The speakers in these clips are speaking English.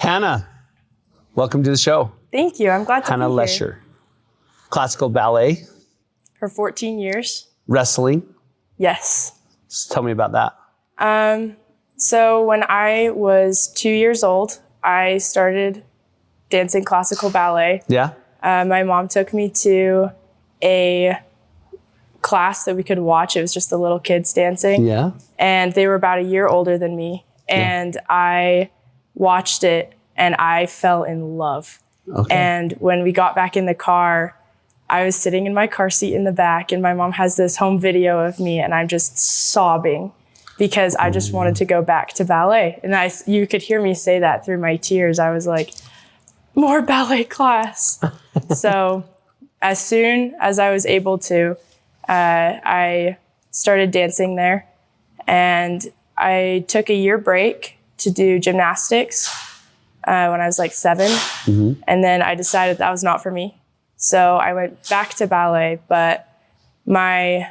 Hannah, welcome to the show. Thank you. I'm glad to Hannah be here. Lesher. Classical ballet, For 14 years. wrestling. Yes. Just tell me about that. So when I was 2 years old, I started dancing classical ballet. Yeah? My mom took me to a class that we could watch. It was just the little kids dancing. Yeah. And they were about a year older than me. And I watched it and I fell in love. Okay. And when we got back in the car, I was sitting in my car seat in the back and my mom has this home video of me and I'm just sobbing because I just wanted to go back to ballet. And you could hear me say that through my tears. I was like, more ballet class. So as soon as I was able to, I started dancing there. And I took a year break to do gymnastics when I was like 7. Mm-hmm. And then I decided that was not for me. So I went back to ballet, but my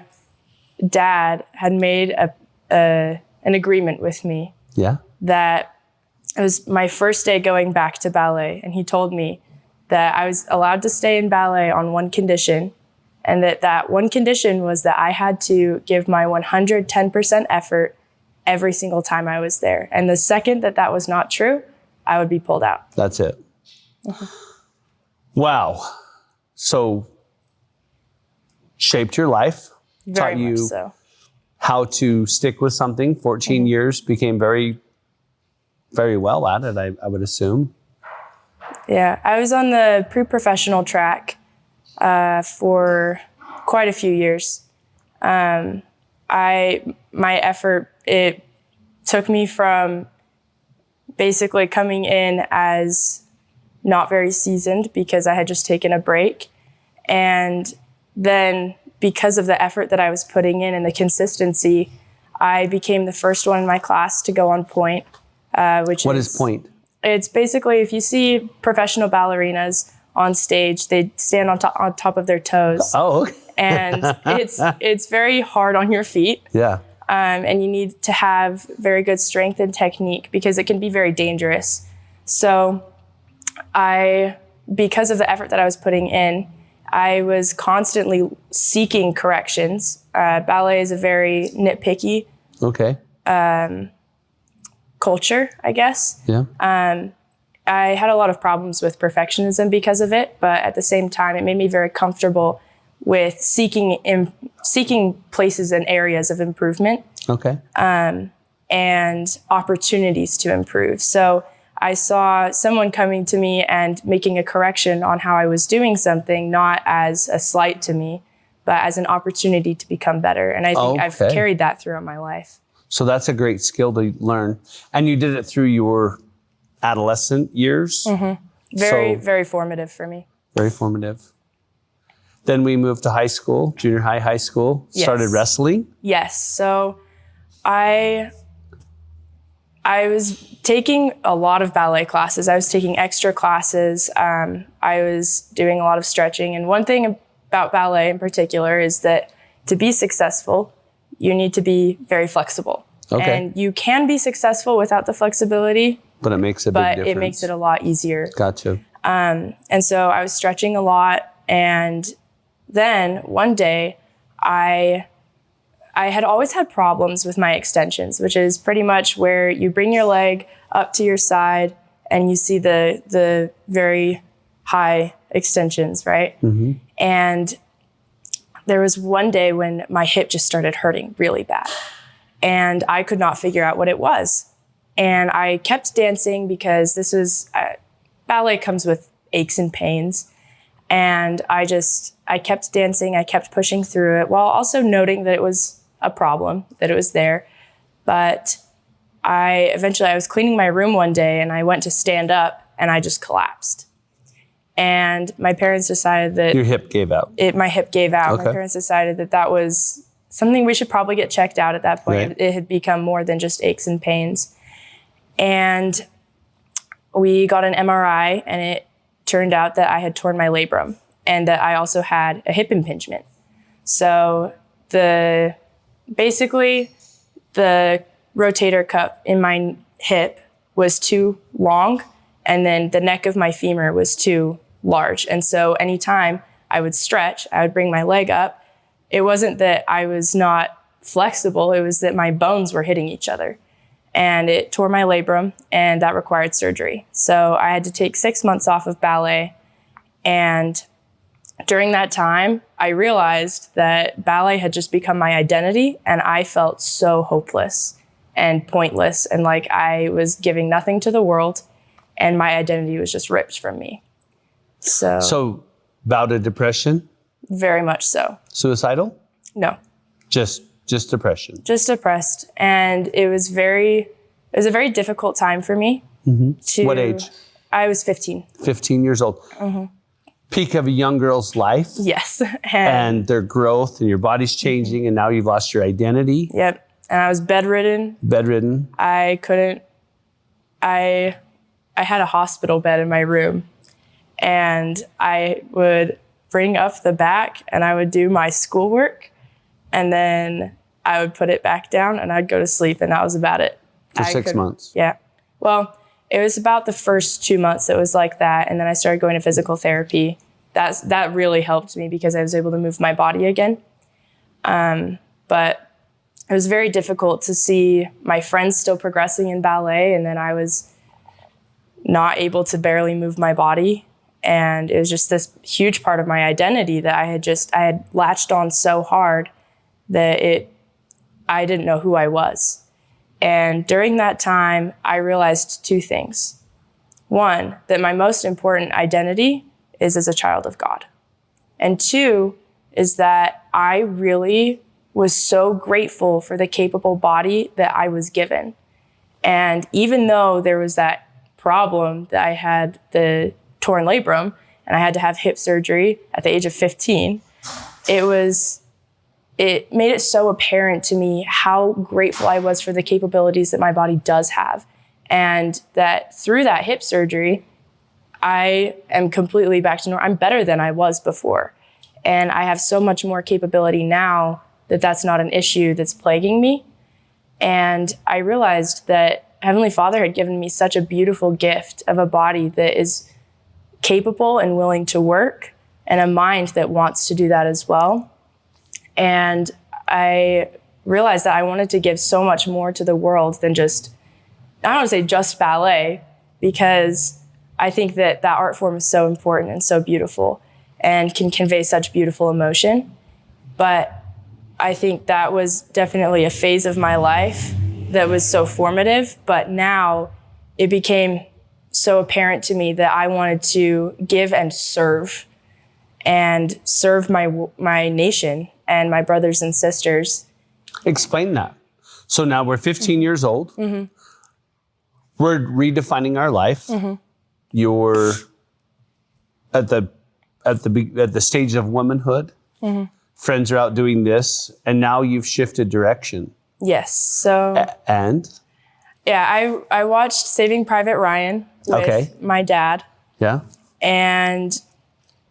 dad had made an agreement with me that it was my first day going back to ballet. And he told me that I was allowed to stay in ballet on one condition. And that one condition was that I had to give my 110% effort every single time I was there. And the second that was not true, I would be pulled out. That's it. Mm-hmm. Wow. So shaped your life, Very taught you much so. how to stick with something. 14 years, became very, very well at it, I would assume. Yeah, I was on the pre-professional track for quite a few years. My effort, it took me from basically coming in as not very seasoned because I had just taken a break. And then because of the effort that I was putting in and the consistency, I became the first one in my class to go on point. What is point? It's basically, if you see professional ballerinas on stage, they stand on top of their toes. Oh, okay. And it's very hard on your feet. Yeah. And you need to have very good strength and technique because it can be very dangerous. So because of the effort that I was putting in, I was constantly seeking corrections. Ballet is a very nitpicky culture, I guess. Yeah. I had a lot of problems with perfectionism because of it, but at the same time, it made me very comfortable with seeking places and areas of improvement. Okay. And opportunities to improve. So I saw someone coming to me and making a correction on how I was doing something, not as a slight to me, but as an opportunity to become better. And I think I've carried that throughout my life. So that's a great skill to learn. And you did it through your adolescent years? Mm-hmm. Very formative for me. Very formative. Then we moved to high school, junior high, high school, started wrestling. Yes. So I was taking a lot of ballet classes. I was taking extra classes. I was doing a lot of stretching. And one thing about ballet in particular is that to be successful, you need to be very flexible. Okay. And you can be successful without the flexibility. But it makes a big difference. But it makes it a lot easier. Gotcha. And so I was stretching a lot. And then one day I had always had problems with my extensions, which is pretty much where you bring your leg up to your side and you see the very high extensions, right? Mm-hmm. And there was one day when my hip just started hurting really bad. And I could not figure out what it was. And I kept dancing because this was, ballet comes with aches and pains. And I kept dancing, I kept pushing through it while also noting that it was a problem, that it was there. But I was cleaning my room one day and I went to stand up and I just collapsed. And my parents decided that... Your hip gave out. My hip gave out. Okay. My parents decided that was something we should probably get checked out at that point. Right. It had become more than just aches and pains. And we got an MRI and it turned out that I had torn my labrum and that I also had a hip impingement. So basically the rotator cuff in my hip was too long And then the neck of my femur was too large. And so anytime I would stretch, I would bring my leg up. It wasn't that I was not flexible, it was that my bones were hitting each other. And it tore my labrum, and that required surgery. So I had to take 6 months off of ballet. And during that time, I realized that ballet had just become my identity, and I felt so hopeless and pointless, and like I was giving nothing to the world, and my identity was just ripped from me. So bout of depression? Very much so. Suicidal? No. Just depression. Just depressed. And it was a very difficult time for me. What age? I was 15. 15 years old. Peak of a young girl's life. Yes. And their growth, and your body's changing, and now you've lost your identity. Yep. And I was bedridden. I had a hospital bed in my room, and I would bring up the back and I would do my schoolwork, and then I would put it back down and I'd go to sleep, and that was about it. For 6 months. Yeah. Well, it was about the first 2 months that was like that. And then I started going to physical therapy. That really helped me because I was able to move my body again. But it was very difficult to see my friends still progressing in ballet, and then I was not able to barely move my body. And it was just this huge part of my identity that I had latched on so hard that I didn't know who I was. And during that time, I realized two things. One, that my most important identity is as a child of God. And two, is that I really was so grateful for the capable body that I was given. And even though there was that problem that I had the torn labrum and I had to have hip surgery at the age of 15, it made it so apparent to me how grateful I was for the capabilities that my body does have. And that through that hip surgery, I am completely back to normal. I'm better than I was before. And I have so much more capability now that that's not an issue that's plaguing me. And I realized that Heavenly Father had given me such a beautiful gift of a body that is capable and willing to work, and a mind that wants to do that as well. And I realized that I wanted to give so much more to the world than just, I don't want to say just ballet, because I think that art form is so important and so beautiful and can convey such beautiful emotion. But I think that was definitely a phase of my life that was so formative. But now it became so apparent to me that I wanted to give and serve my nation and my brothers and sisters. Explain that. So now we're 15 years old. Mm-hmm. We're redefining our life. Mm-hmm. You're at the stage of womanhood. Mm-hmm. Friends are out doing this, and now you've shifted direction. Yes. So yeah, I watched Saving Private Ryan with my dad. Yeah. And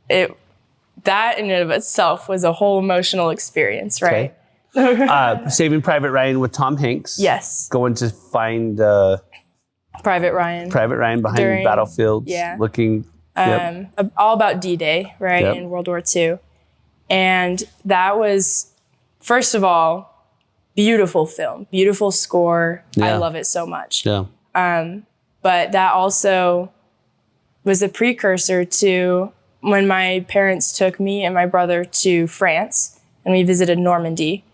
that in and of itself was a whole emotional experience, right? Okay. Saving Private Ryan with Tom Hanks. Yes. Going to find Private Ryan behind the battlefields. Yeah. Looking. All about D-Day, right, in World War II. And that was, first of all, beautiful film, beautiful score. Yeah. I love it so much. Yeah. But that also was a precursor to when my parents took me and my brother to France, and we visited Normandy,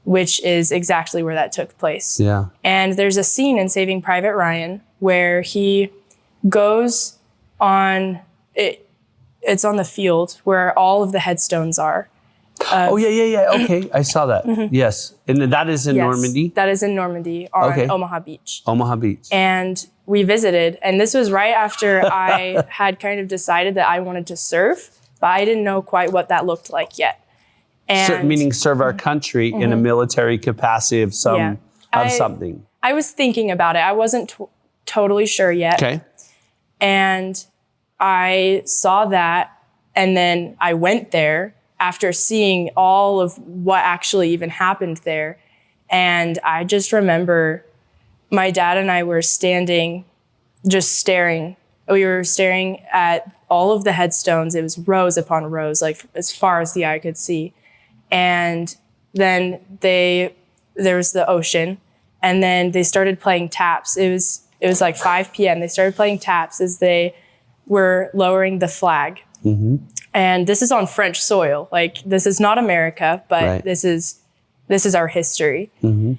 which is exactly where that took place. Yeah. And there's a scene in Saving Private Ryan where he goes on, it's on the field where all of the headstones are. Yeah. Okay, I saw that. Mm-hmm. Yes. And that is in Normandy? That is in Normandy on Omaha Beach. Omaha Beach. And we visited, and this was right after I had kind of decided that I wanted to serve, but I didn't know quite what that looked like yet. And meaning serve our country in a military capacity of something. I was thinking about it. I wasn't totally sure yet. Okay. And I saw that, and then I went there after seeing all of what actually even happened there. And I just remember my dad and I were standing, just staring we were staring at all of the headstones. It was rows upon rows, like as far as the eye could see. And then there was the ocean, and then they started playing taps. It was like 5 p.m. They started playing taps as they were lowering the flag. Mm-hmm. And this is on French soil. Like, this is not America, but Right. this is our history. Mm-hmm.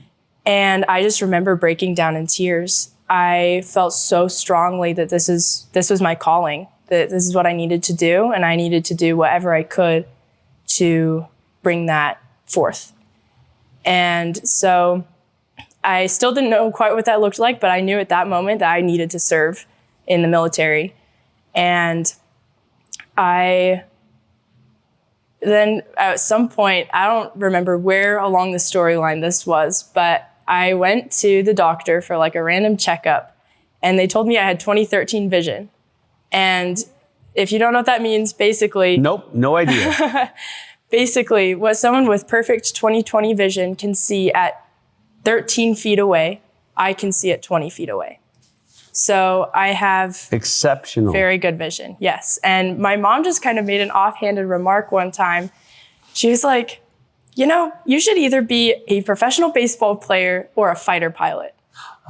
And I just remember breaking down in tears. I felt so strongly that this was my calling, that this is what I needed to do, and I needed to do whatever I could to bring that forth. And so I still didn't know quite what that looked like, but I knew at that moment that I needed to serve in the military. And then at some point, I don't remember where along the storyline this was, but I went to the doctor for like a random checkup, and they told me I had 20/13 vision. And if you don't know what that means, basically... Nope, no idea. Basically, what someone with perfect 20/20 vision can see at 13 feet away, I can see at 20 feet away. So I have Exceptional. very good vision, yes. And my mom just kind of made an offhanded remark one time. She was like, you know, you should either be a professional baseball player or a fighter pilot.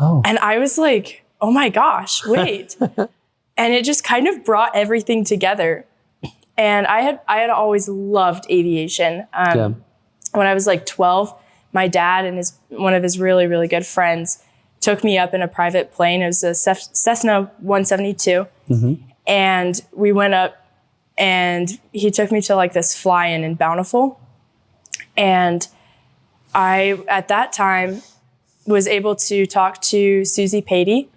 Oh. And I was like, oh my gosh, wait. And it just kind of brought everything together. And I had always loved aviation. When I was like 12, my dad and one of his really, really good friends took me up in a private plane. It was a Cessna 172. Mm-hmm. And we went up, and he took me to like this fly-in in Bountiful. And I, at that time, was able to talk to Susie Patey.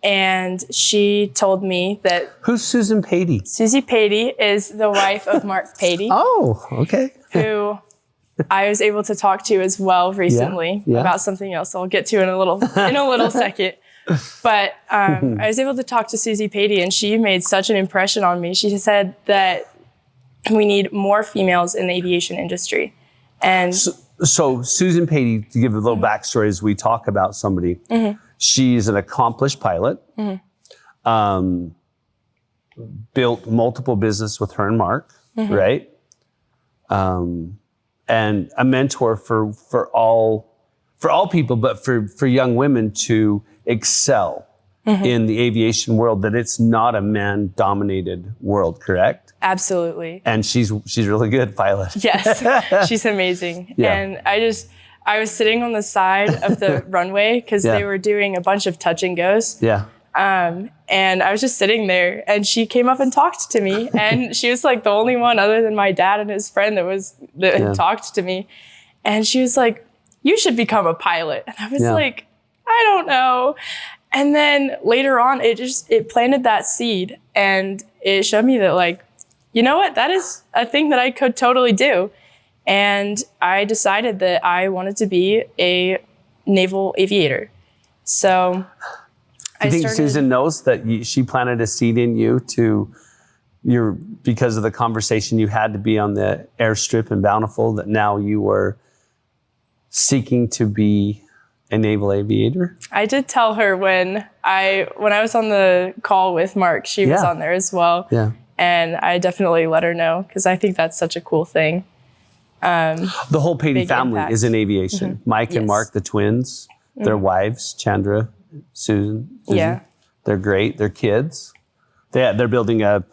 And she told me that... Who's Susan Patey? Susie Patey is the wife of Mark Patey. Oh, okay. Who I was able to talk to as well recently about something else I'll get to in a little second. But I was able to talk to Susie Patey, and she made such an impression on me. She said that we need more females in the aviation industry. And so Susan Patey, to give a little backstory as we talk about somebody, she's an accomplished pilot, built multiple business with her and Mark, right? And a mentor for all people, but for young women to excel in the aviation world, that it's not a man-dominated world, correct? Absolutely. And she's really good pilot. Yes, she's amazing. Yeah. And I was sitting on the side of the runway because they were doing a bunch of touch and goes. Yeah. And I was just sitting there, and she came up and talked to me, and she was like the only one other than my dad and his friend that talked to me. And she was like, you should become a pilot. And I was like, I don't know. And then later on, it planted that seed, and it showed me that, like, you know what, that is a thing that I could totally do. And I decided that I wanted to be a naval aviator. So Do you think Susan knows that she planted a seed in you because of the conversation you had to be on the airstrip in Bountiful, that now you were seeking to be a naval aviator? I did tell her when I was on the call with Mark, she was on there as well. Yeah. And I definitely let her know, because I think that's such a cool thing. The whole Patey family is in aviation. Mike and Mark, the twins, their wives, Chandra, Susan. They're great. Their kids. They're building a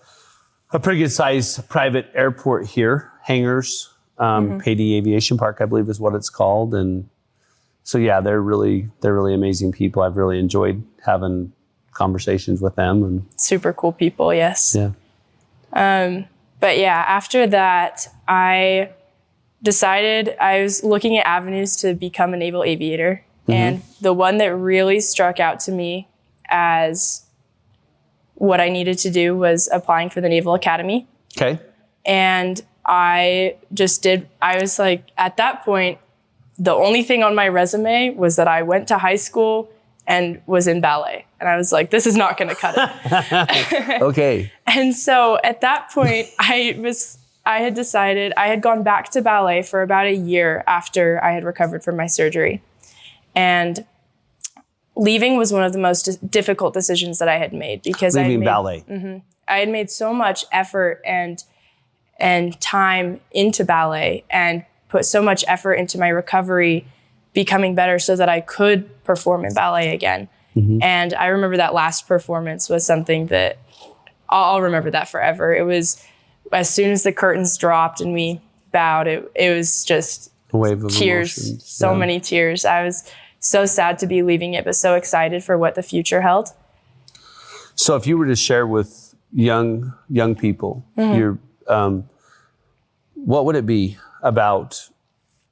pretty good sized private airport here, hangars. Patey Aviation Park, I believe, is what it's called. And so they're really amazing people. I've really enjoyed having conversations with them. And super cool people, yes. Yeah. But after that, I decided I was looking at avenues to become a naval aviator. And the one that really struck out to me as what I needed to do was applying for the Naval Academy. Okay. And I was like, at that point, the only thing on my resume was that I went to high school and was in ballet. And I was like, this is not going to cut it. Okay. And so at that point, I had decided, I had gone back to ballet for about a year after I had recovered from my surgery. And leaving was one of the most difficult decisions that I had made because Leaving ballet. I had made so much effort and time into ballet and put so much effort into my recovery, becoming better so that I could perform in ballet again. And I remember that last performance was something that I'll remember that forever. It was as soon as the curtains dropped and we bowed, it was just A wave of tears, emotions. so many tears. I was so sad to be leaving it, but so excited for what the future held. So if you were to share with young people, your what would it be about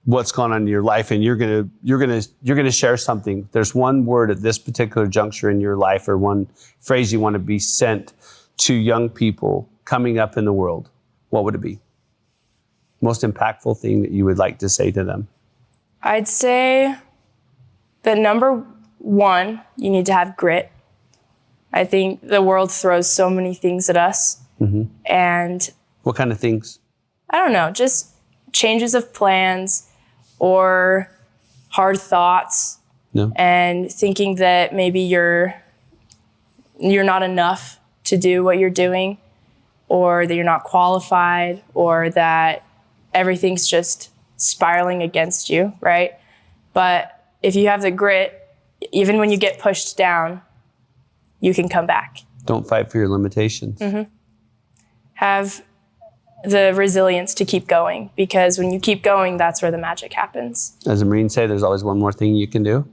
what's gone on in your life? And you're gonna share something. There's one word at this particular juncture in your life, or one phrase you want to be sent to young people coming up in the world. What would it be? Most impactful thing that you would like to say to them? I'd say that number one, you need to have grit. I think the world throws so many things at us. And What kind of things? I don't know, just changes of plans or hard thoughts No. and thinking that maybe you're not enough to do what you're doing, or that you're not qualified, or that everything's just spiraling against you, right? But if you have the grit, even when you get pushed down, you can come back. Don't fight for your limitations. Have the resilience to keep going, because when you keep going, that's where the magic happens. As the Marines say, there's always one more thing you can do.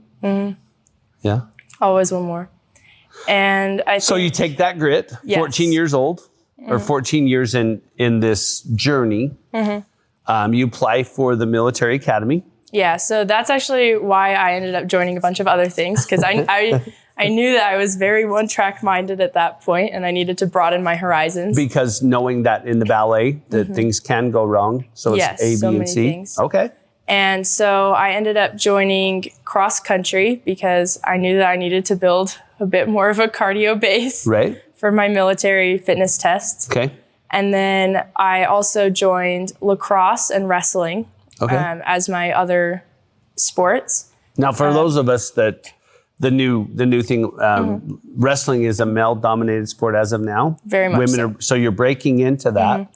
Yeah. Always one more. And So you take that grit, Yes. 14 years old, or 14 years in this journey. You apply for the military academy. yeah, so that's actually why I ended up joining a bunch of other things, because I knew that I was very one-track minded at that point, and I needed to broaden my horizons. Because knowing that in the ballet, that things can go wrong. So it's Yes, A, B, so and many C. things. Okay. And so I ended up joining cross country because I knew that I needed to build a bit more of a cardio base Right. for my military fitness tests. Okay. And then I also joined lacrosse and wrestling Okay. as my other sports. Now, for those of us that the new thing, wrestling is a male-dominated sport as of now. Very much Women so you're breaking into that.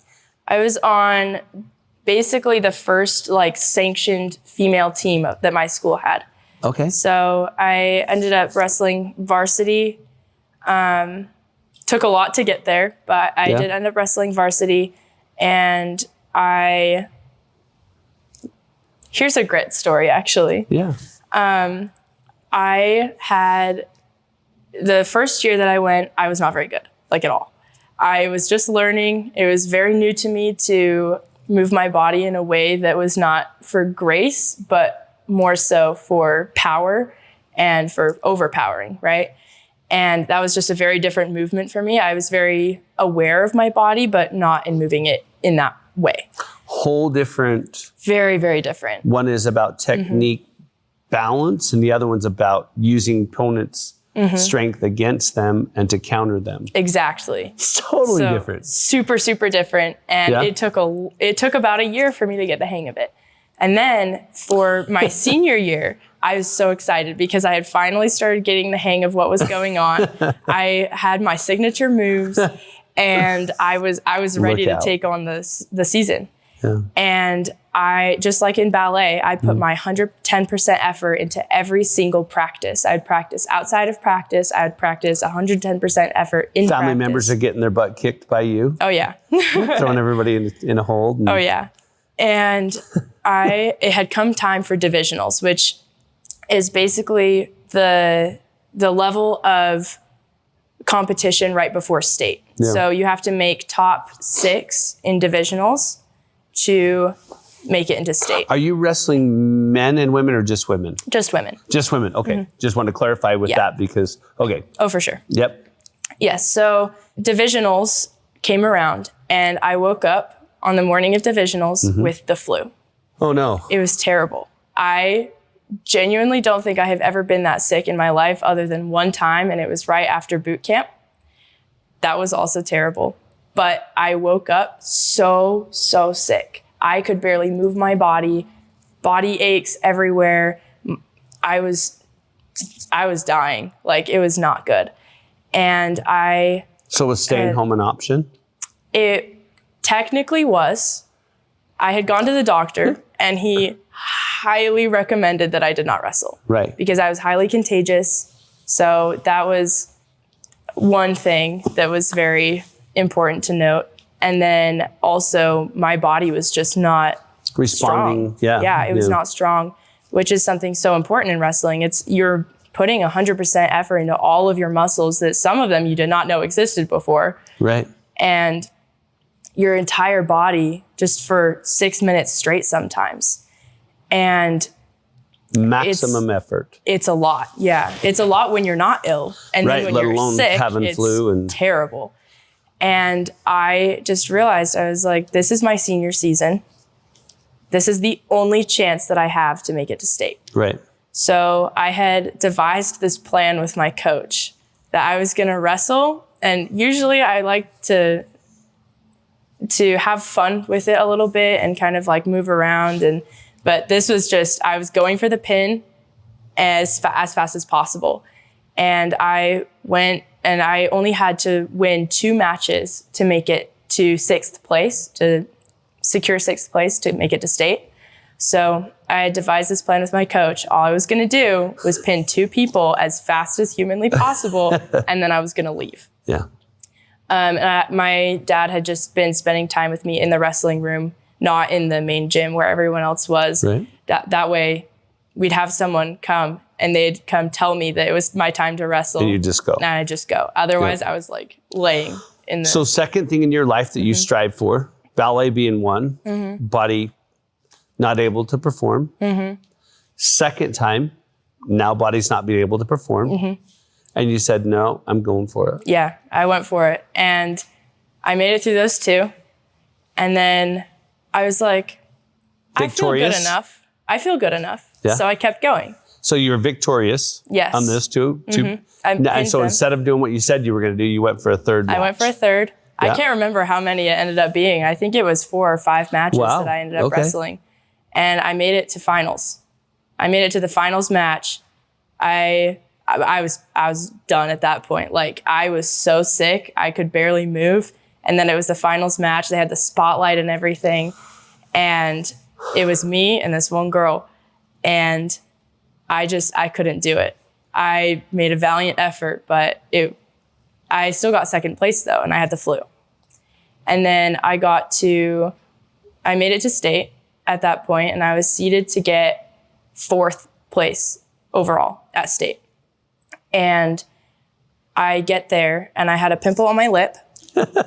I was on basically the first sanctioned female team that my school had. Okay. So I ended up wrestling varsity. Took a lot to get there, but I did end up wrestling varsity. And here's a grit story, actually. Yeah. I had the first year that I went, I was not very good, at all. I was just learning. It was very new to me to move my body in a way that was not for grace, but more so for power and for overpowering, right? And that was just a very different movement for me. I was very aware of my body, but not in moving it in that way. Whole different. Very, very different. One is about technique, balance, and the other one's about using opponents' strength against them and to counter them. Exactly. It's totally So, different. Super, super different. And Yeah. it took about a year for me to get the hang of it. And then for my senior year, I was so excited because I had finally started getting the hang of what was going on. I had my signature moves, and I was ready Look to out. take on the season. Yeah. And I, just like in ballet, I put my 110% effort into every single practice. I'd practice outside of practice. I'd practice 110% effort in Family practice. members are getting their butt kicked by you, Oh, yeah. throwing everybody in a hold. and- Oh, yeah. And it had come time for divisionals, which is basically the level of competition right before state. Yeah. So you have to make top 6 in divisionals to make it into state. Are you wrestling men and women, or just women? Just women. Just women. Okay. Just want to clarify with Yeah. that because, okay. Oh, for sure. Yep. Yes. So divisionals came around, and I woke up on the morning of divisionals with the flu. Oh, no. It was terrible. I genuinely don't think I have ever been that sick in my life other than one time, and it was right after boot camp. That was also terrible. But I woke up so sick. I could barely move my body aches everywhere. I was was dying. Like, it was not good. And So was staying home an option? It technically was. I had gone to the doctor and he highly recommended that I did not wrestle. Right. Because I was highly contagious. So that was one thing that was very important to note. And then also my body was just not responding. Strong. Yeah, it was not strong, which is something so important in wrestling. You're putting 100% effort into all of your muscles that some of them you did not know existed before. Right. And your entire body just for 6 minutes straight sometimes. And maximum effort. It's a lot. Yeah. It's a lot when you're not ill. And then when let you're alone sick, having it's flu and terrible. And I just realized, I was like, this is my senior season. This is the only chance that I have to make it to state. Right. So I had devised this plan with my coach that I was going to wrestle. And usually I like to have fun with it a little bit and kind of like move around. But this was just, I was going for the pin as fast as possible. And I went, and I only had to win 2 matches to make it to 6th place, to secure 6th place to make it to state. So I devised this plan with my coach. All I was going to do was pin 2 people as fast as humanly possible, and then I was going to leave. Yeah. My dad had just been spending time with me in the wrestling room, not in the main gym where everyone else was. Right. That way we'd have someone come and they'd come tell me that it was my time to wrestle. And you just go. And I'd just go. Otherwise, I was like laying in the... So second thing in your life that you strive for, ballet being one, body not able to perform. Second time, now body's not being able to perform. And you said, no, I'm going for it. Yeah, I went for it. And I made it through those 2. And then I was like, Victorious? I feel good enough. Yeah. So I kept going. So you were victorious on this too? And so instead of doing what you said you were going to do, you went for a third match. I went for a third. Yeah. I can't remember how many it ended up being. I think it was 4 or 5 matches that I ended up wrestling. And I made it to finals. I made it to the finals match. I was done at that point. Like, I was so sick, I could barely move. And then it was the finals match. They had the spotlight and everything. And it was me and this one girl. And I couldn't do it. I made a valiant effort, but I still got 2nd place though, and I had the flu. And then I made it to state at that point, and I was seeded to get 4th place overall at state. And I get there and I had a pimple on my lip.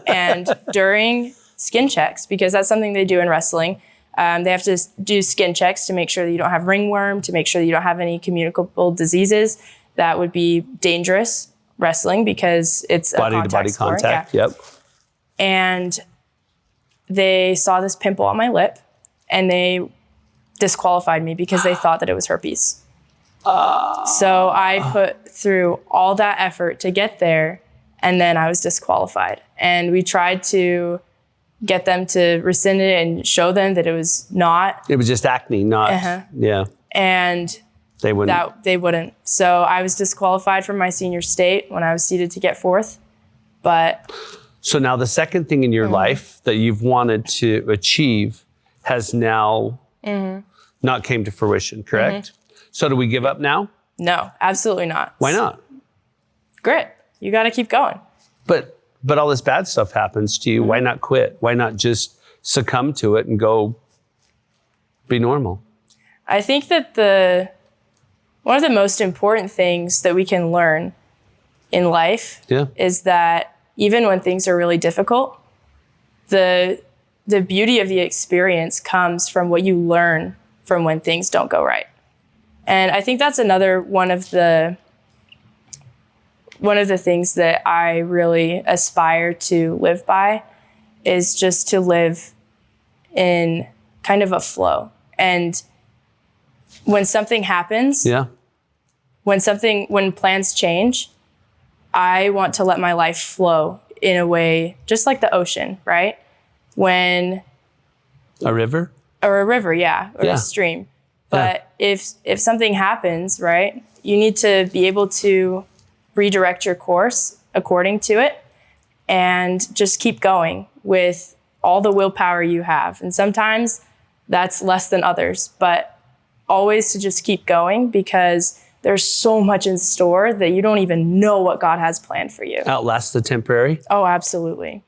And during skin checks, because that's something they do in wrestling, they have to do skin checks to make sure that you don't have ringworm, to make sure that you don't have any communicable diseases that would be dangerous wrestling, because it's body a to body sport. contact. Yeah. Yep. And they saw this pimple on my lip and they disqualified me because they thought that it was herpes. So I put through all that effort to get there, and then I was disqualified. And we tried to get them to rescind it and show them that it was not. It was just acne, not, yeah. And they wouldn't. So I was disqualified from my senior state when I was seeded to get 4th. But so now the second thing in your life that you've wanted to achieve has now not came to fruition, correct? So do we give up now? No, absolutely not. Why not? Grit. You got to keep going. But all this bad stuff happens to you. Why not quit? Why not just succumb to it and go be normal? I think that one of the most important things that we can learn in life is that even when things are really difficult, the beauty of the experience comes from what you learn from when things don't go right. And I think that's another one of the things that I really aspire to live by, is just to live in kind of a flow. And when something happens, when plans change, I want to let my life flow in a way just like the ocean, right? When a river? Or a river, or a stream. But if something happens, right, you need to be able to redirect your course according to it and just keep going with all the willpower you have. And sometimes that's less than others, but always to just keep going, because there's so much in store that you don't even know what God has planned for you. Outlast the temporary? Oh, absolutely.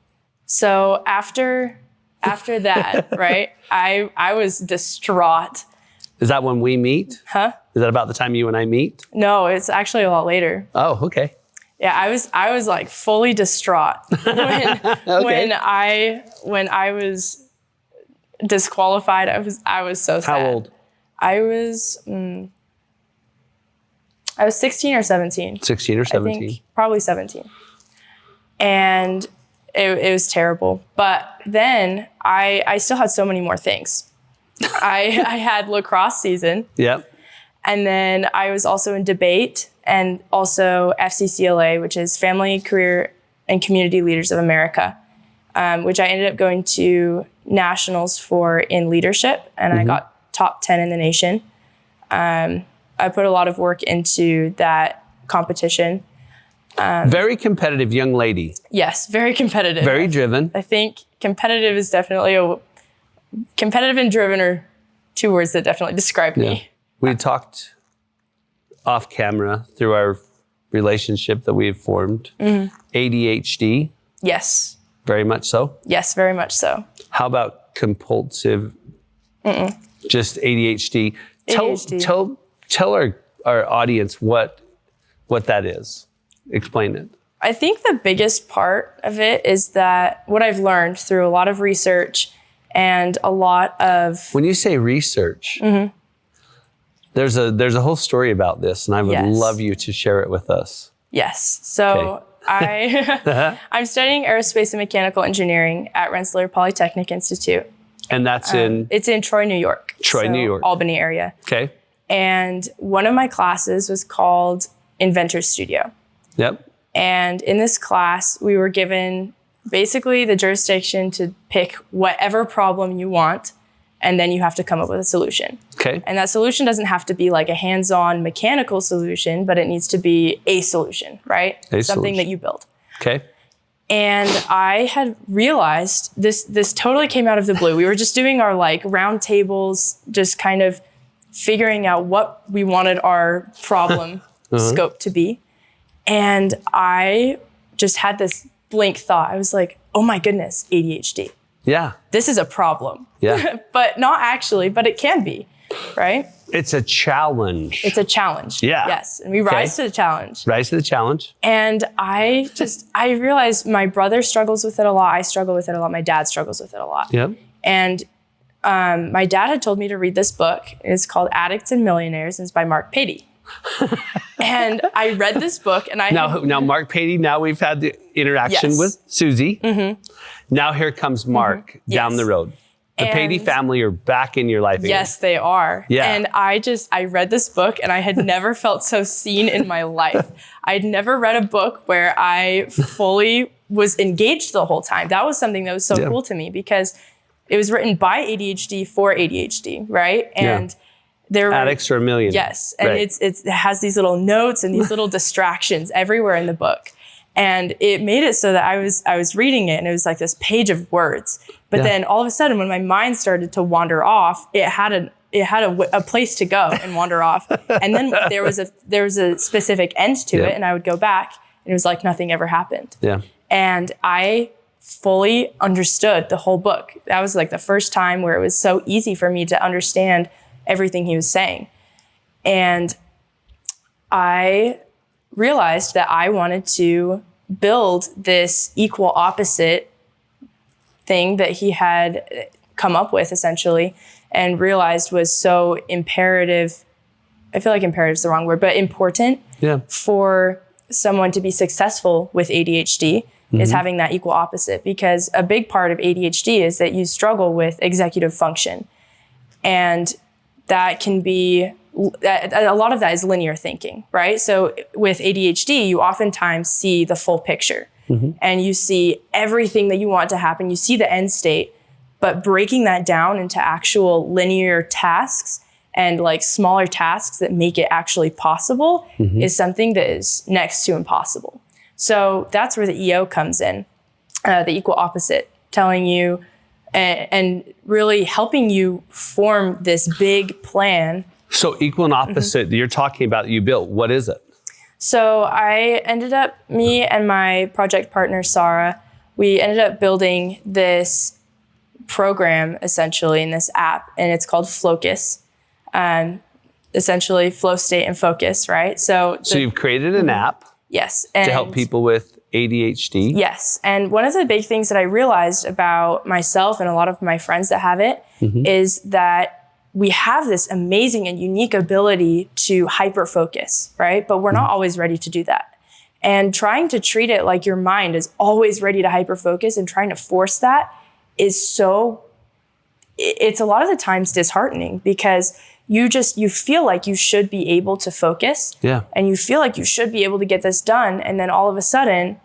So after that, right, I was distraught. Is that when we meet? Huh? Is that about the time you and I meet? No, it's actually a lot later. Oh, okay. Yeah, I was like fully distraught when I was disqualified. I was so sad. How old? I was 16 or 17. 16 or 17. I think probably 17. And it was terrible. But then I still had so many more things. I had lacrosse season. Yep. And then I was also in debate, and also FCCLA, which is Family, Career, and Community Leaders of America, which I ended up going to nationals for in leadership, and I got top 10 in the nation. I put a lot of work into that competition. Very competitive young lady. Yes, very competitive. Very driven. I think competitive is definitely competitive and driven are two words that definitely describe me. We talked off camera through our relationship that we have formed. ADHD. Yes. Very much so. Yes, very much so. How about compulsive? Just ADHD. ADHD. Tell our audience what that is. Explain it. I think the biggest part of it is that what I've learned through a lot of research and a lot of... When you say research, there's a whole story about this, and I would love you to share it with us. Yes. So I'm studying aerospace and mechanical engineering at Rensselaer Polytechnic Institute. And that's It's in Troy, New York. New York. Albany area. Okay. And one of my classes was called Inventor Studio. Yep. And in this class, we were given basically the jurisdiction to pick whatever problem you want, and then you have to come up with a solution. Okay. And that solution doesn't have to be like a hands-on mechanical solution, but it needs to be a solution, right? Something that you build. Okay. And I had realized this totally came out of the blue. We were just doing our like round tables, just kind of figuring out what we wanted our problem scope to be. And I just had this blank thought. I was like, oh my goodness, ADHD. Yeah. This is a problem. Yeah. But not actually, but it can be, right? It's a challenge. It's a challenge. Yeah. Yes. And we rise to the challenge. Rise to the challenge. And I realized my brother struggles with it a lot. I struggle with it a lot. My dad struggles with it a lot. Yep. And my dad had told me to read this book. It's called Addicts and Millionaires, and it's by Mark Patey. And I read this book, and now Mark Patey. Now we've had the interaction with Susie. Now here comes Mark down the road. The Patey family are back in your life again. Yes, they are. Yeah. And I read this book, and I had never felt so seen in my life. I'd never read a book where I fully was engaged the whole time. That was something that was so cool to me, because it was written by ADHD for ADHD, right? And there were Addicts or Millionaires. Yes, and it has these little notes and these little distractions everywhere in the book. And it made it so that I was reading it, and it was like this page of words. But then all of a sudden, when my mind started to wander off, it had a place to go and wander off. And then there was a specific end to it, and I would go back, and it was like nothing ever happened. Yeah. And I fully understood the whole book. That was like the first time where it was so easy for me to understand everything he was saying. And I realized that I wanted to build this equal opposite thing that he had come up with, essentially, and realized was so imperative. I feel like imperative is the wrong word, but important for someone to be successful with ADHD is having that equal opposite, because a big part of ADHD is that you struggle with executive function. And that can be, a lot of that is linear thinking, right? So with ADHD, you oftentimes see the full picture and you see everything that you want to happen. You see the end state, but breaking that down into actual linear tasks and like smaller tasks that make it actually possible is something that is next to impossible. So that's where the EO comes in, the equal opposite, telling you and really helping you form this big plan. So equal and opposite that you're talking about that you built, what is it? So me and my project partner, Sarah, we ended up building this program essentially in this app, and it's called Flocus. Essentially flow state and focus, right? So you've created an app. Yes. To help people with ADHD. Yes. And one of the big things that I realized about myself and a lot of my friends that have it is that we have this amazing and unique ability to hyper focus, right? But we're not always ready to do that. And trying to treat it like your mind is always ready to hyper focus and trying to force that is it's a lot of the times disheartening, because you feel like you should be able to focus. Yeah. And you feel like you should be able to get this done. And then all of a sudden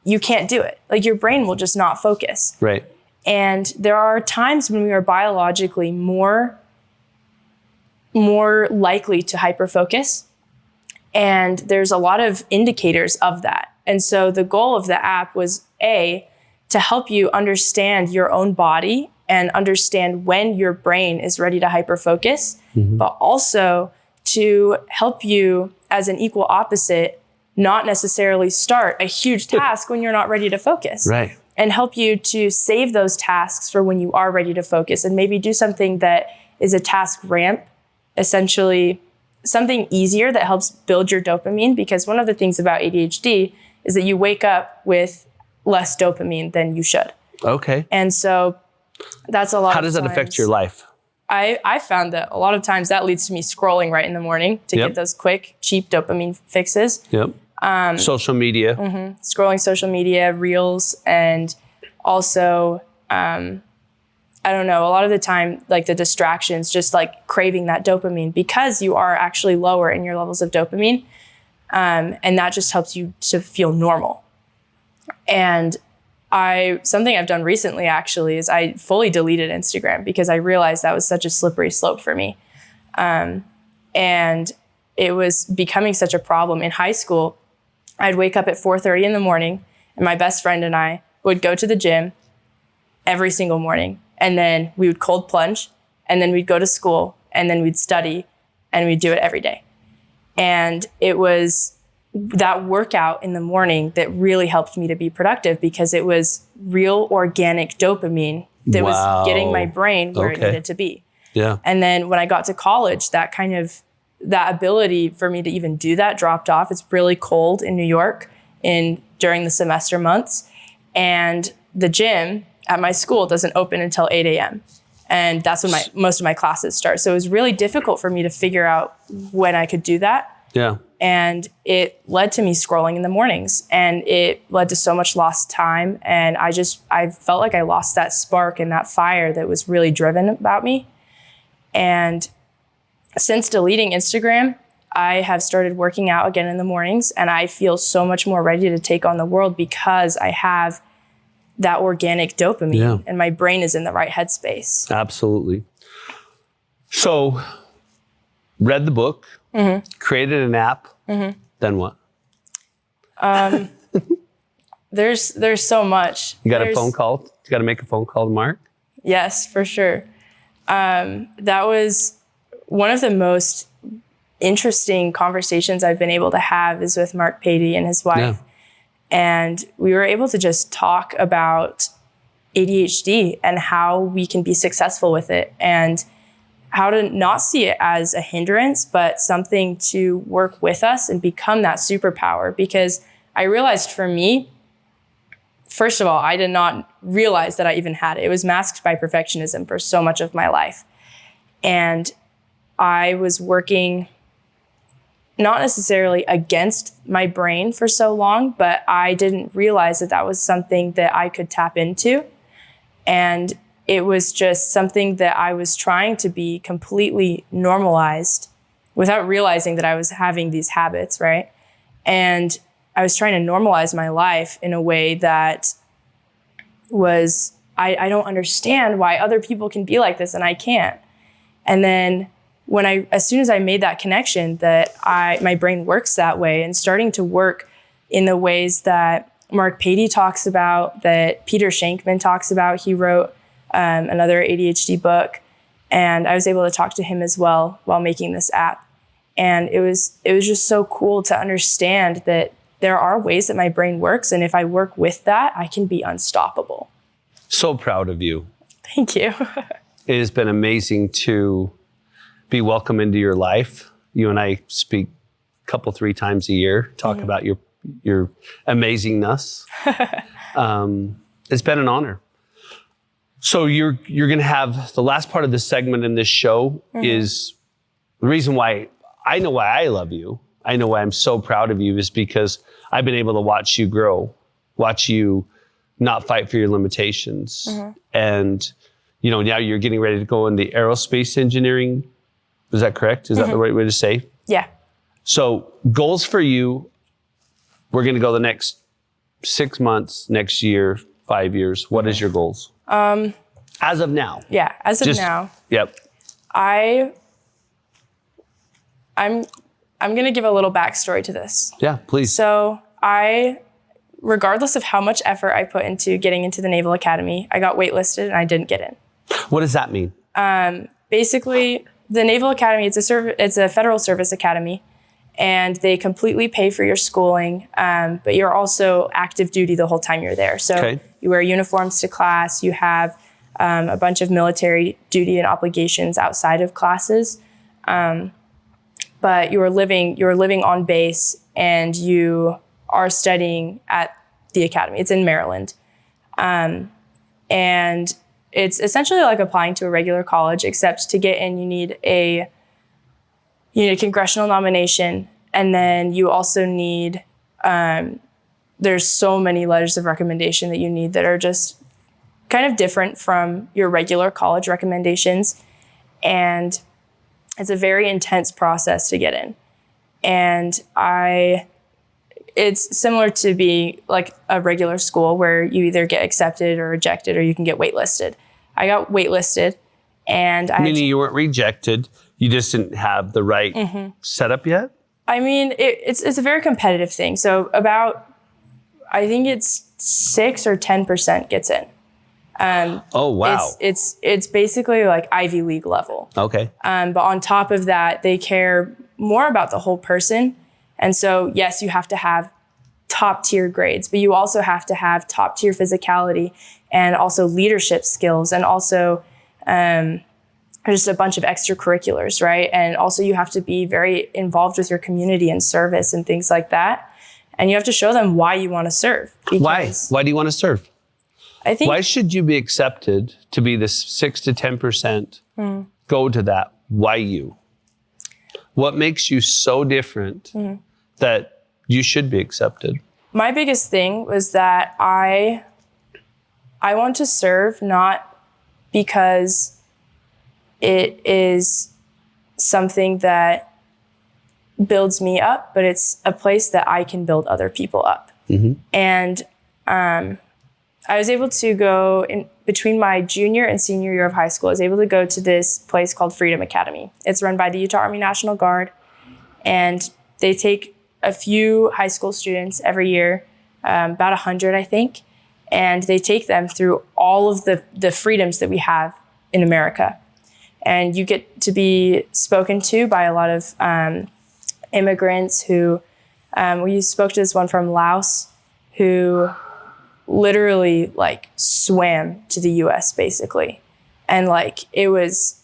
you can't do it. Like your brain will just not focus. Right. And there are times when we are biologically more likely to hyperfocus. And there's a lot of indicators of that. And so the goal of the app was to help you understand your own body and understand when your brain is ready to hyperfocus, but also to help you as an equal opposite, not necessarily start a huge task when you're not ready to focus. Right. And help you to save those tasks for when you are ready to focus, and maybe do something that is a task ramp, essentially something easier that helps build your dopamine. Because one of the things about ADHD is that you wake up with less dopamine than you should. Okay. And so that's a lot of times. How does that affect your life? I found that a lot of times that leads to me scrolling right in the morning to get those quick, cheap dopamine fixes. Yep. Social media. Scrolling social media, reels, and also, I don't know, a lot of the time, like the distractions, just like craving that dopamine because you are actually lower in your levels of dopamine. And that just helps you to feel normal. And something I've done recently actually is I fully deleted Instagram because I realized that was such a slippery slope for me. And it was becoming such a problem. In high school, I'd wake up at 4:30 in the morning, and my best friend and I would go to the gym every single morning. And then we would cold plunge, and then we'd go to school, and then we'd study, and we'd do it every day. And it was that workout in the morning that really helped me to be productive, because it was real organic dopamine that was getting my brain where it needed to be. Yeah. And then when I got to college, that ability for me to even do that dropped off. It's really cold in New York during the semester months. And the gym at my school doesn't open until 8 a.m. And that's when most of my classes start. So it was really difficult for me to figure out when I could do that. Yeah. And it led to me scrolling in the mornings, and it led to so much lost time. And I felt like I lost that spark and that fire that was really driven about me. And since deleting Instagram, I have started working out again in the mornings, and I feel so much more ready to take on the world because I have that organic dopamine and my brain is in the right headspace. Absolutely. So, read the book, created an app, then what? There's so much. You got a phone call? You got to make a phone call to Mark? Yes, for sure. That was one of the most interesting conversations I've been able to have is with Mark Patey and his wife. Yeah. And we were able to just talk about ADHD and how we can be successful with it, and how to not see it as a hindrance, but something to work with us and become that superpower. Because I realized for me, first of all, I did not realize that I even had it. It was masked by perfectionism for so much of my life. And I was working not necessarily against my brain for so long, but I didn't realize that was something that I could tap into. And it was just something that I was trying to be completely normalized without realizing that I was having these habits, right? And I was trying to normalize my life in a way that I don't understand why other people can be like this and I can't. And then as soon as I made that connection that my brain works that way and starting to work in the ways that Mark Patey talks about, that Peter Shankman talks about. He wrote another ADHD book, and I was able to talk to him as well while making this app. And it was just so cool to understand that there are ways that my brain works, and if I work with that, I can be unstoppable. So proud of you. Thank you. It has been amazing to be welcome into your life. You and I speak a couple, 3 times a year, talk about your amazingness. It's been an honor. So you're going to have the last part of this segment in this show is the reason why I know why I love you. I know why I'm so proud of you is because I've been able to watch you grow, watch you not fight for your limitations. And, now you're getting ready to go into aerospace engineering. Is that correct? Is that the right way to say? Yeah. So goals for you, we're going to go the next 6 months, next year, 5 years. What is your goals? As of now. Yeah, as of now. Yep. I'm going to give a little backstory to this. Yeah, please. So regardless of how much effort I put into getting into the Naval Academy, I got waitlisted and I didn't get in. What does that mean? Basically, the Naval Academy, it's a federal service academy, and they completely pay for your schooling, but you're also active duty the whole time you're there. So you wear uniforms to class, you have a bunch of military duty and obligations outside of classes, but you're living on base and you are studying at the academy. It's in Maryland. And it's essentially like applying to a regular college, except to get in, you need a congressional nomination. And then you also need, there's so many letters of recommendation that you need that are just kind of different from your regular college recommendations. And it's a very intense process to get in. And it's similar to be like a regular school where you either get accepted or rejected, or you can get waitlisted. I got waitlisted, and Meaning you weren't rejected, you just didn't have the right setup yet? I mean, it's a very competitive thing. So I think it's 6 or 10% gets in. Oh, wow. It's basically like Ivy League level. Okay. But on top of that, they care more about the whole person. And so, yes, you have to have top tier grades, but you also have to have top tier physicality and also leadership skills, and also just a bunch of extracurriculars, right? And also you have to be very involved with your community and service and things like that. And you have to show them why you want to serve. Why? Why do you want to serve? I think. Why should you be accepted to be this 6 to 10%? Go to that. Why you? What makes you so different that you should be accepted? My biggest thing was that I want to serve not because it is something that builds me up, but it's a place that I can build other people up. And I was able to go in between my junior and senior year of high school. I was able to go to this place called Freedom Academy. It's run by the Utah Army National Guard, and they take a few high school students every year, about 100, I think, and they take them through all of the freedoms that we have in America. And you get to be spoken to by a lot of immigrants who, we spoke to this one from Laos who literally like swam to the US basically. And like, it was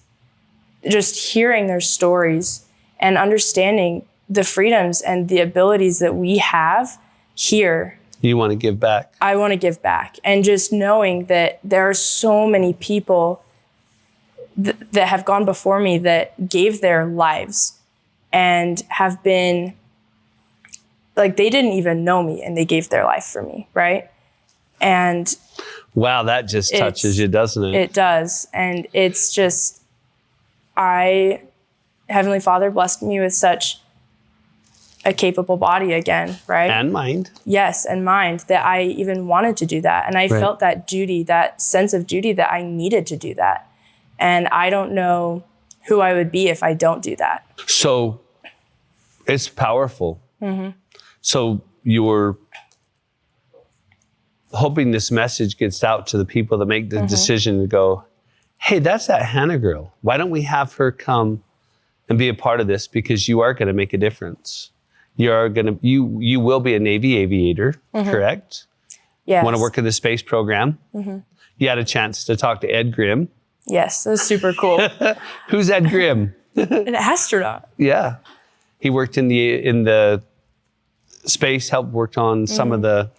just hearing their stories and understanding the freedoms and the abilities that we have here. You want to give back. I want to give back. And just knowing that there are so many people that have gone before me that gave their lives and have been like, they didn't even know me and they gave their life for me, right? And wow, that just touches you, doesn't it? It does. And it's just, Heavenly Father blessed me with such a capable body again, right? And mind. Yes, and mind, that I even wanted to do that. And I felt that duty, that sense of duty that I needed to do that. And I don't know who I would be if I don't do that. So it's powerful. So you're hoping this message gets out to the people that make the decision to go, hey, that's that Hannah girl. Why don't we have her come and be a part of this? Because you are going to make a difference. You will be a Navy aviator, correct? Yes. Want to work in the space program. You had a chance to talk to Ed Grimm. Yes, that was super cool. Who's Ed Grimm? An astronaut. Yeah. He worked in the space, worked on some of the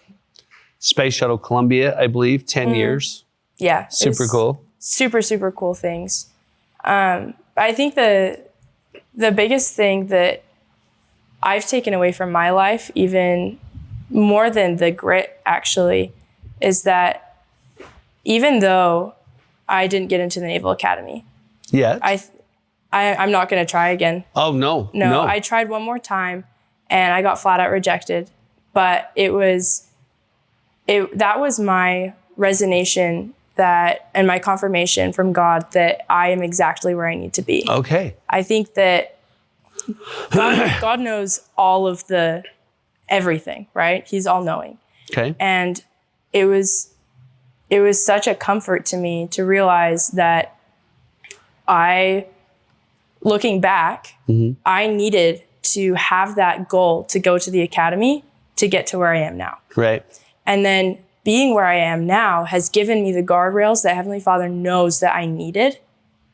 Space Shuttle Columbia, I believe, 10 years. Yeah. Super cool. Super, super cool things. I think the biggest thing that I've taken away from my life, even more than the grit actually, is that even though I didn't get into the Naval Academy, I'm not going to try again. Oh, no. No, I tried one more time and I got flat out rejected. But that was my resignation and my confirmation from God that I am exactly where I need to be. Okay. I think that God knows all of everything, right? He's all knowing. Okay. And it was such a comfort to me to realize that looking back, I needed to have that goal to go to the academy to get to where I am now. Right. And then being where I am now has given me the guardrails that Heavenly Father knows that I needed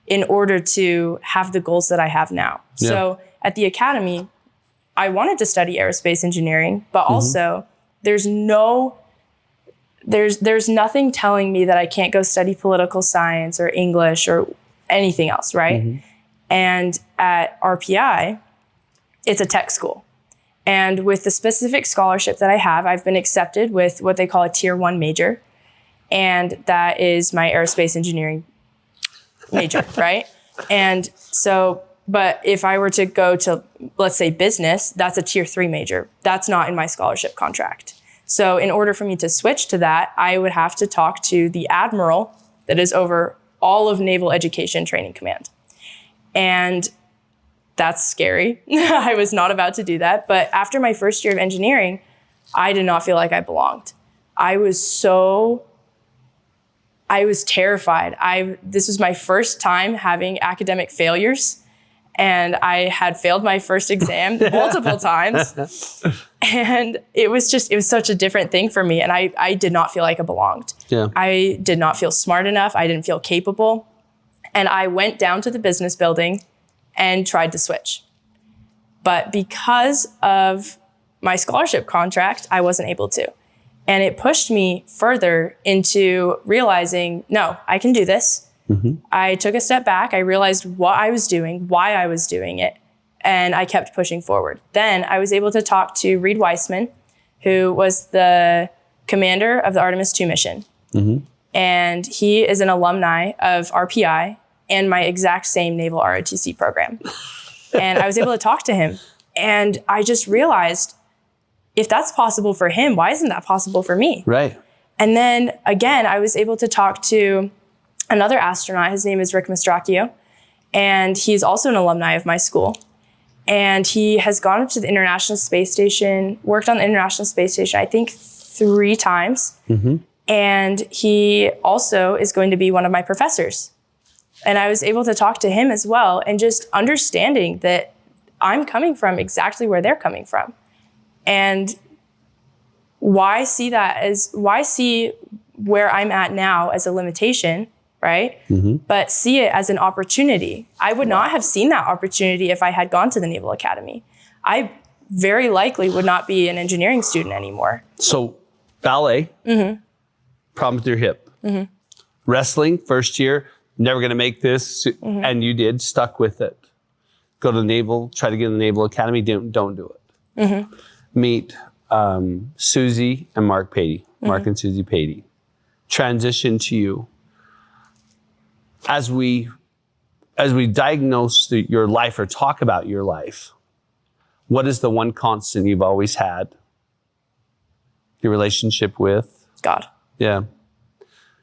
in order to have the goals that I have now. Yeah. So at the academy, I wanted to study aerospace engineering, but also there's nothing telling me that I can't go study political science or English or anything else, right? And at RPI, it's a tech school. And with the specific scholarship that I have, I've been accepted with what they call a tier 1 major. And that is my aerospace engineering major, right? And so, but if I were to go to, let's say, business, that's a tier 3 major. That's not in my scholarship contract. So in order for me to switch to that, I would have to talk to the admiral that is over all of Naval Education Training Command. And that's scary. I was not about to do that. But after my first year of engineering, I did not feel like I belonged. I was terrified. This was my first time having academic failures. And I had failed my first exam multiple times. And it was such a different thing for me. And I did not feel like I belonged. Yeah. I did not feel smart enough. I didn't feel capable. And I went down to the business building and tried to switch. But because of my scholarship contract, I wasn't able to. And it pushed me further into realizing, no, I can do this. I took a step back. I realized what I was doing, why I was doing it, and I kept pushing forward. Then I was able to talk to Reed Weissman, who was the commander of the Artemis II mission. And he is an alumni of RPI and my exact same Naval ROTC program. And I was able to talk to him. And I just realized, if that's possible for him, why isn't that possible for me? Right. And then again, I was able to talk to another astronaut. His name is Rick Mastracchio. And he's also an alumni of my school. And he has gone up to the International Space Station, worked on the International Space Station, I think 3 times. And he also is going to be one of my professors. And I was able to talk to him as well, and just understanding that I'm coming from exactly where they're coming from. And why see where I'm at now as a limitation, right? But see it as an opportunity. I would not have seen that opportunity if I had gone to the Naval Academy. I very likely would not be an engineering student anymore. So ballet, problem with your hip. Wrestling, first year, never going to make this. And you did, stuck with it. Go to the Naval, try to get in the Naval Academy, don't do it. Meet Susie and Mark Patey, Mark and Susie Patey. Transition to you. As we diagnose your life or talk about your life, what is the one constant you've always had? Your relationship with? God. Yeah.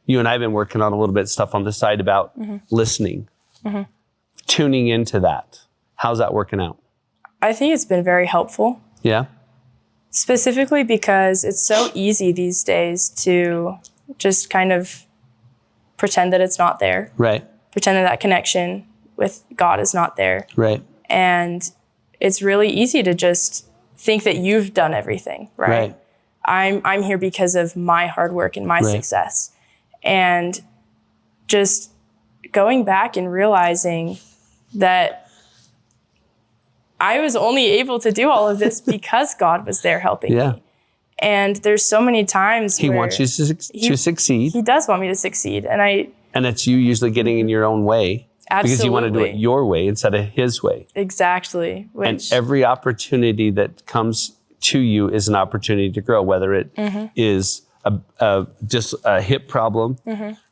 You and I have been working on a little bit of stuff on the side about listening. tuning into that. How's that working out? I think it's been very helpful. Yeah. Specifically because it's so easy these days to just kind of pretend that it's not there. Right. Pretend that connection with God is not there. Right. And it's really easy to just think that you've done everything, right? I'm here because of my hard work and my success. And just going back and realizing that I was only able to do all of this because God was there helping me. And there's so many times He wants you to succeed. He does want me to succeed. And it's you usually getting in your own way. Absolutely. Because you want to do it your way instead of his way. Exactly. And every opportunity that comes to you is an opportunity to grow, whether it is just a hip problem,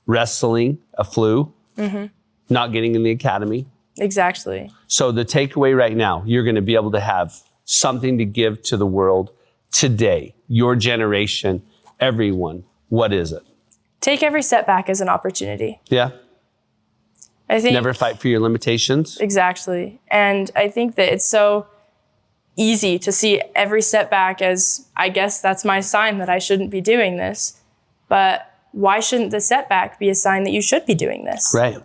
wrestling, a flu, not getting in the academy. Exactly. So the takeaway right now, you're going to be able to have something to give to the world today, your generation, everyone. What is it? Take every setback as an opportunity. Yeah. I think never fight for your limitations. Exactly. And I think that it's so easy to see every setback as, I guess that's my sign that I shouldn't be doing this. But why shouldn't the setback be a sign that you should be doing this? Right.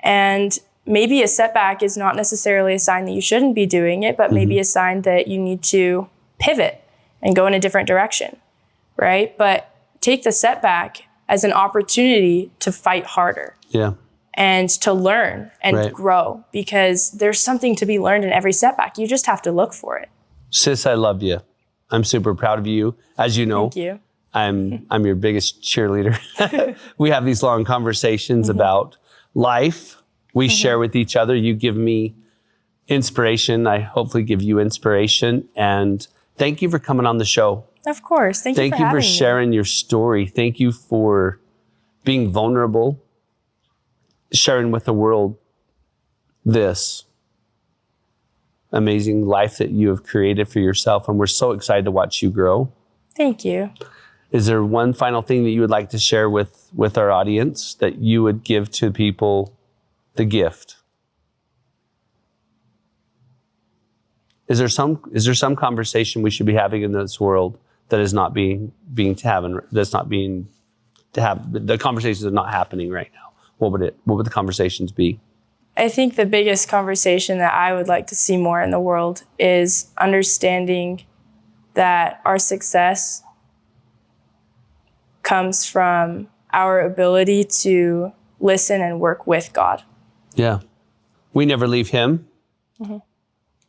And maybe a setback is not necessarily a sign that you shouldn't be doing it, but maybe a sign that you need to pivot and go in a different direction, right? But take the setback as an opportunity to fight harder. Yeah. And to learn and grow, because there's something to be learned in every setback. You just have to look for it. Sis, I love you. I'm super proud of you. As you know, thank you. I'm your biggest cheerleader. We have these long conversations about life. We share with each other. You give me inspiration. I hopefully give you inspiration. And thank you for coming on the show. Of course. Thank you for sharing your story. Thank you for being vulnerable, sharing with the world this amazing life that you have created for yourself. And we're so excited to watch you grow. Thank you. Is there one final thing that you would like to share with our audience that you would give to people the gift? Is there some conversation we should be having in this world that is not being to have, that's not being to have, the conversations are not happening right now? What would the conversations be? I think the biggest conversation that I would like to see more in the world is understanding that our success comes from our ability to listen and work with God. Yeah. We never leave him.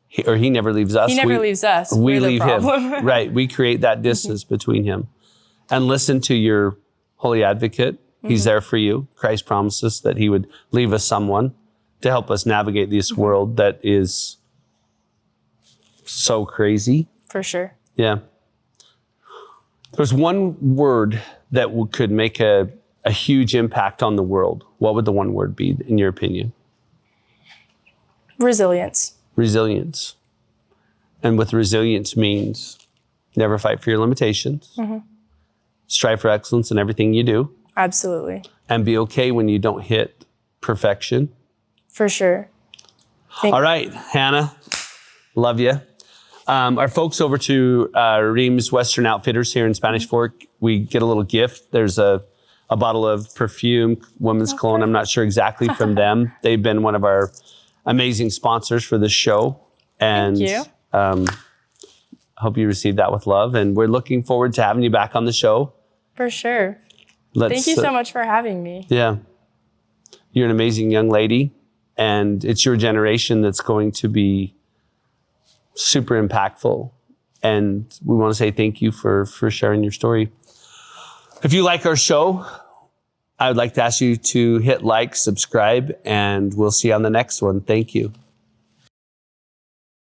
He never leaves us. He never leaves us. We We're leave the problem. him. Right. We create that distance between him. And listen to your holy advocate. He's there for you. Christ promises that he would leave us someone to help us navigate this world that is so crazy. For sure. Yeah. There's one word that could make a huge impact on the world. What would the one word be, in your opinion? Resilience. Resilience. And with resilience means never fight for your limitations. Strive for excellence in everything you do. Absolutely. And be okay when you don't hit perfection. For sure. All right, Hannah, love you. Our folks over to Reams Western Outfitters here in Spanish Fork, we get a little gift. There's a bottle of perfume, women's cologne. I'm not sure exactly from them. They've been one of our amazing sponsors for this show. And thank you. Hope you received that with love. And we're looking forward to having you back on the show. For sure. Thank you so much for having me. Yeah. You're an amazing young lady. And it's your generation that's going to be super impactful. And we want to say thank you for sharing your story. If you like our show, I would like to ask you to hit like, subscribe, and we'll see you on the next one. Thank you.